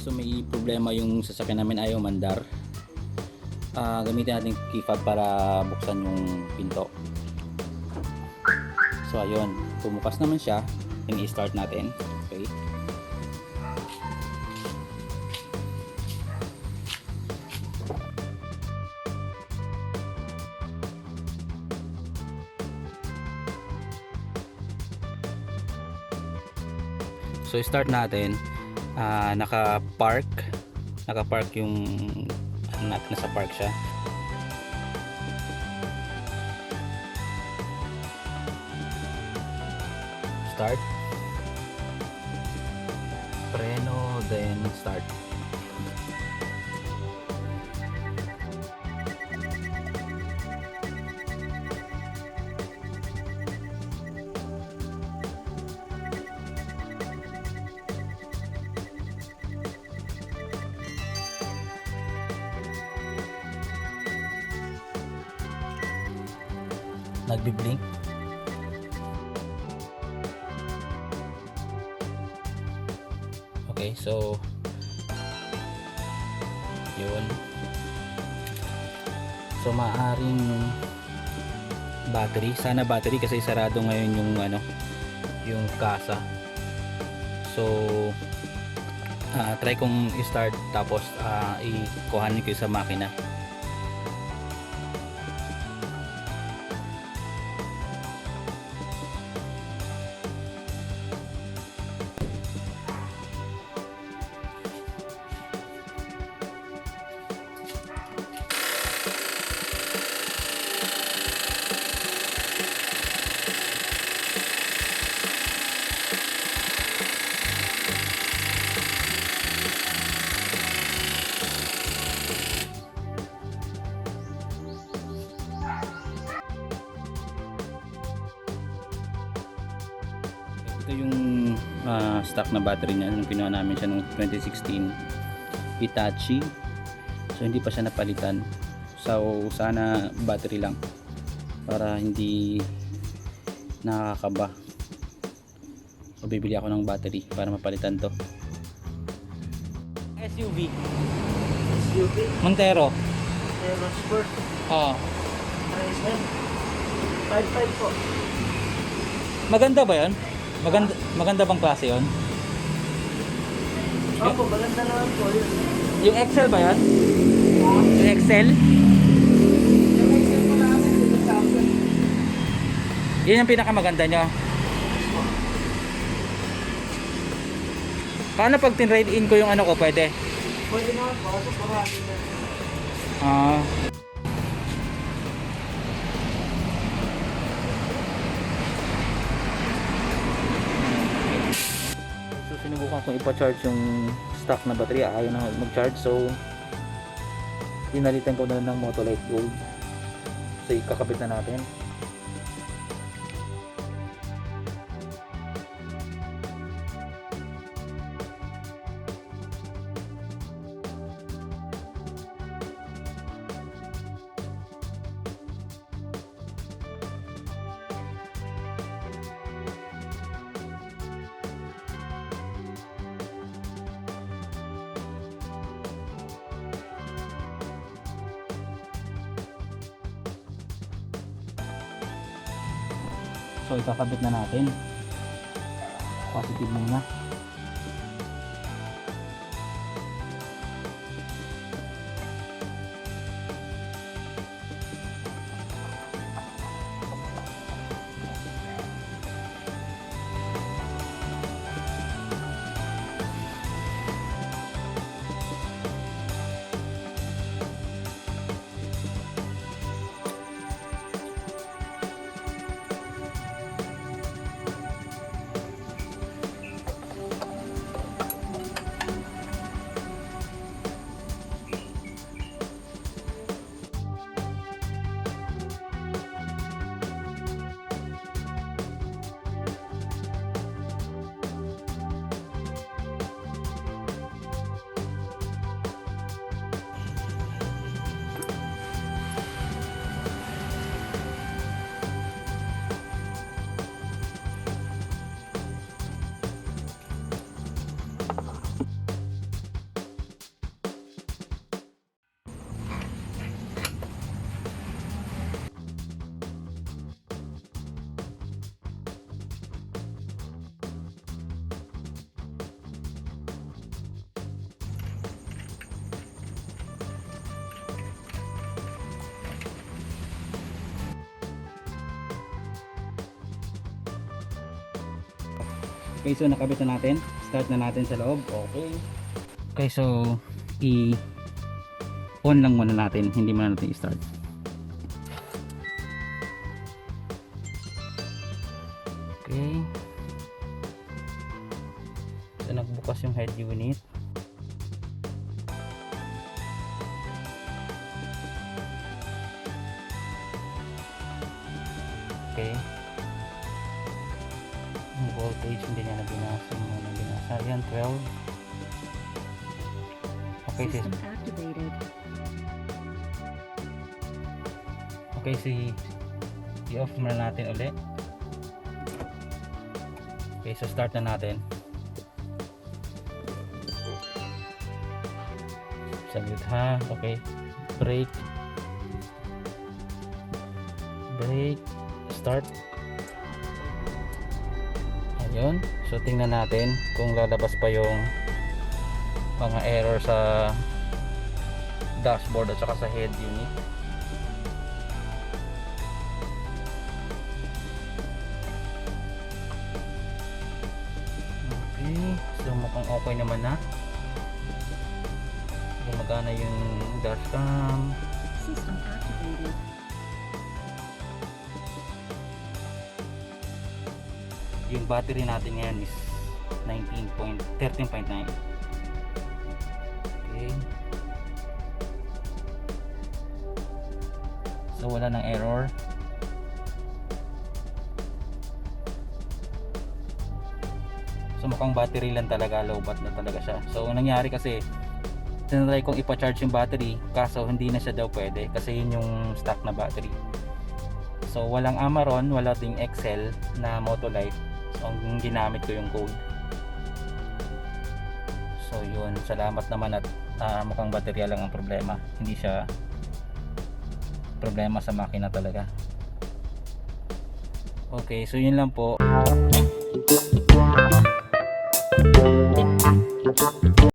So may problema yung sasakyan namin, ayaw mandar. Gamitin natin key fob para buksan yung pinto. So ayun, bumukas naman siya. I-start natin. Okay. So start natin. Naka-park yung nasa park siya. Start, preno, then start. Nagbi-blink. Okay, so yun. So maaring battery, sana battery kasi sarado ngayon yung yung kasa. So try kong i-start tapos ikuhanin ko sa makina. Ito yung stock na battery niya nung kinuha namin siya noong 2016 Hitachi. So hindi pa siya napalitan. So sana battery lang para hindi nakakaba. So bibili ako ng battery para mapalitan to. SUV Montero. Sport. Oh. RSM. 5.5 po. Maganda ba 'yon? Maganda bang klase 'yon? Opo, maganda naman po yun. Yung Excel ba 'yan? Yung Excel? Yung Excel po namin, 7,000. Yan yung pinakamaganda nyo. Paano pag tin-ride in ko yung ano ko, pwede? Pwede naman po, kasi parami na. So sinubukan kong ipa-charge yung stock na battery, ayaw na mag-charge. So pinalitan ko na lang ng Motolite Gold. So ikakabit na natin. So ikakabit na natin. Positive muna. Okay, so nakabit na natin. Start na natin sa loob. Okay. Okay, so on lang muna natin, hindi muna natin i-start. Okay. So nagbukas yung head unit. Okay. Yung voltage hindi niya nabinasa. Yan, 12. Okay, sis. System activated. Okay, i-off muna natin ulit. Okay, so start na natin. Saglit ha. Okay. Brake. Start. Ayun. So tingnan natin kung lalabas pa yung mga error sa dashboard at saka sa head unit. Okay. So mukhang okay naman na. Gumagana yung dashcam. System activated. Yung battery natin ngayon is 13.9. Okay. So wala nang error. So mukhang battery lang talaga, low bat na talaga siya. So ang nangyari kasi tinatry kong ipa-charge yung battery kaso hindi na siya daw pwede kasi yun yung stock na battery. So walang Amaron, wala ding Excel na Motolite. So ang ginamit ko yung code. So yun, salamat naman at mukhang baterya lang ang problema. Hindi siya problema sa makina talaga. Okay, so yun lang po.